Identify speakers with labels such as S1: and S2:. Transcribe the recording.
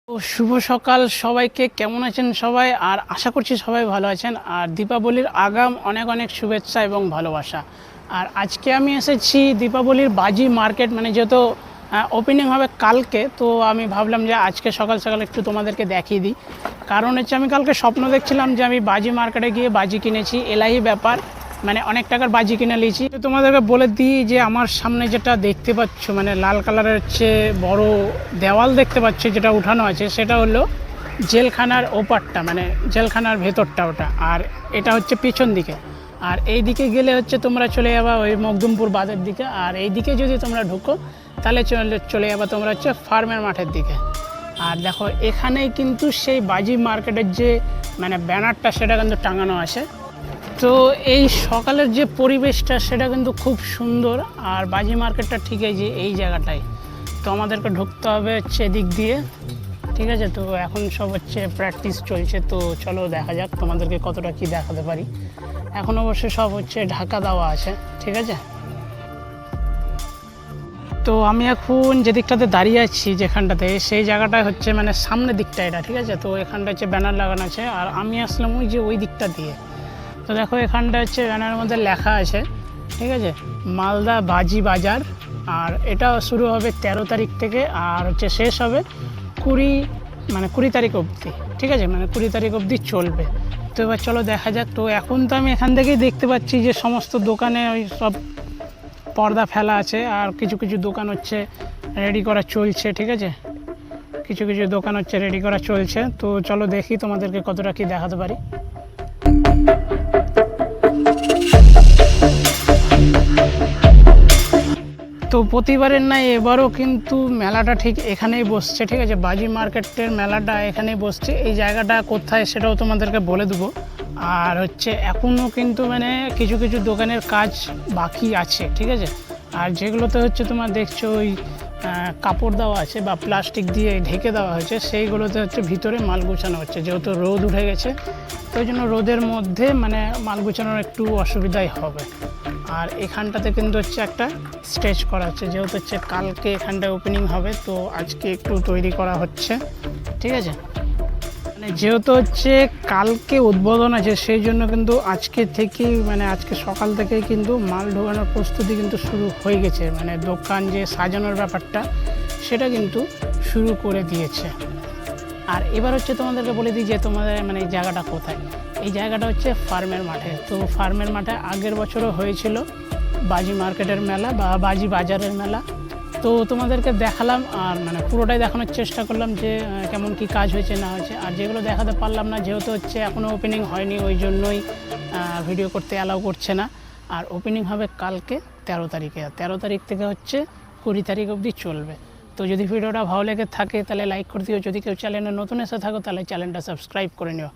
S1: তো শুভ সকাল সবাইকে, কেমন আছেন সবাই? আর আশা করছি সবাই ভালো আছেন। আর দীপাবলির আগাম অনেক অনেক শুভেচ্ছা এবং ভালোবাসা। আর আজকে আমি এসেছি দীপাবলির বাজি মার্কেট, মানে যেহেতু ওপেনিং হবে কালকে, তো আমি ভাবলাম যে আজকে সকাল সকাল একটু তোমাদেরকে দেখিয়ে দিই। কারণ হচ্ছে আমি কালকে স্বপ্ন দেখছিলাম যে আমি বাজি মার্কেটে গিয়ে বাজি কিনেছি, এলাহি ব্যাপার, মানে অনেক টাকার বাজি কিনে নিয়েছি। তো তোমাদেরকে বলে দিই যে আমার সামনে যেটা দেখতে পাচ্ছ, মানে লাল কালারের হচ্ছে বড় দেওয়াল দেখতে পাচ্ছ যেটা উঠানো আছে, সেটা হলো জেলখানার ওপারটা, মানে জেলখানার ভেতরটা ওটা। আর এটা হচ্ছে পিছন দিকে। আর এই দিকে গেলে হচ্ছে তোমরা চলে যাবা ওই মকদুমপুর বাঁধের দিকে। আর এই দিকে যদি তোমরা ঢুকো তাহলে চলে যাবা তোমরা হচ্ছে ফার্মের মাঠের দিকে। আর দেখো এখানেই কিন্তু সেই বাজি মার্কেটের যে মানে ব্যানারটা, সেটা কিন্তু টাঙানো আছে। তো এই সকালের যে পরিবেশটা সেটা কিন্তু খুব সুন্দর। আর বাজি মার্কেটটা ঠিক এই জায়গাটায়। তো আমাদেরকে ঢুকতে হবে হচ্ছে এদিক দিয়ে, ঠিক আছে? তো এখন সব হচ্ছে প্র্যাকটিস চলছে, তো চলো দেখা যাক তোমাদেরকে কতটা কি দেখাতে পারি। এখন অবশ্যই সব হচ্ছে ঢাকা দেওয়া আছে, ঠিক আছে? তো আমি এখন যে দিকটাতে দাঁড়িয়ে আছি, যেখানটাতে, সেই জায়গাটায় হচ্ছে মানে সামনের দিকটা এটা, ঠিক আছে? তো এখানটা হচ্ছে ব্যানার লাগানো আছে, আর আমি আসলাম ওই দিকটা দিয়ে। তো দেখো এখানটা হচ্ছে ব্যানারের মধ্যে লেখা আছে, ঠিক আছে, মালদা বাজি বাজার। আর এটা শুরু হবে 13 তারিখ থেকে, আর হচ্ছে শেষ হবে 20 তারিখ অবধি, ঠিক আছে? মানে 20 তারিখ অবধি চলবে। তো এবার চলো দেখা যাক। তো এখন তো আমি এখান থেকেই দেখতে পাচ্ছি যে সমস্ত দোকানে ওই সব পর্দা ফেলা আছে, আর কিছু কিছু দোকান হচ্ছে রেডি করা চলছে, ঠিক আছে? কিছু কিছু দোকান হচ্ছে রেডি করা চলছে। তো চলো দেখি তোমাদেরকে কতটা কি দেখাতে পারি। তো প্রতিবারের নাই এবারও কিন্তু মেলাটা ঠিক এখানেই বসছে, ঠিক আছে? বাজি মার্কেটের মেলাটা এখানেই বসছে। এই জায়গাটা কোথায় সেটাও তোমাদেরকে বলে দেবো। আর হচ্ছে এখনও কিন্তু মানে কিছু কিছু দোকানের কাজ বাকি আছে, ঠিক আছে? আর যেগুলোতে হচ্ছে তোমার দেখছো ওই কাপড় দেওয়া আছে বা প্লাস্টিক দিয়ে ঢেকে দেওয়া হয়েছে, সেইগুলোতে হচ্ছে ভিতরে মাল গুছানো হচ্ছে। যেহেতু রোদ উঠে গেছে, তো ওই জন্য রোদের মধ্যে মানে মাল গুছানোর একটু অসুবিধাই হবে। আর এখানটাতে কিন্তু হচ্ছে একটা স্টেজ করা হচ্ছে, যেহেতু হচ্ছে কালকে এখানটায় ওপেনিং হবে, তো আজকে একটু তৈরি করা হচ্ছে, ঠিক আছে? মানে যেহেতু হচ্ছে কালকে উদ্বোধন আছে, সেই জন্য কিন্তু আজকে থেকেই মানে আজকে সকাল থেকেই কিন্তু মাল ঢোকানোর প্রস্তুতি কিন্তু শুরু হয়ে গেছে। মানে দোকান যে সাজানোর ব্যাপারটা, সেটা কিন্তু শুরু করে দিয়েছে। আর এবার হচ্ছে তোমাদেরকে বলে দিই যে তোমাদের মানে এই জায়গাটা কোথায়। এই জায়গাটা হচ্ছে ফার্মের মাঠে। তো ফার্মের মাঠে আগের বছরও হয়েছিল বাজি মার্কেটের মেলা বা বাজি বাজারের মেলা। তো তোমাদেরকে দেখালাম, আর মানে পুরোটাই দেখানোর চেষ্টা করলাম যে কেমন কি কাজ হয়েছে না হয়েছে। আর যেগুলো দেখাতে পারলাম না, যেহেতু হচ্ছে এখনও ওপেনিং হয়নি, ওই জন্যই ভিডিও করতে অ্যালাউ করছে না। আর ওপেনিং হবে কালকে 13 তারিখে, আর 13 তারিখ থেকে হচ্ছে 20 তারিখ অবধি চলবে। তো যদি ভিডিওটা ভালো লেগে থাকে তাহলে লাইক করে দিও। যদি কেউ চ্যানেলে নতুন এসে থাকো তাহলে চ্যানেলটা সাবস্ক্রাইব করে নিও।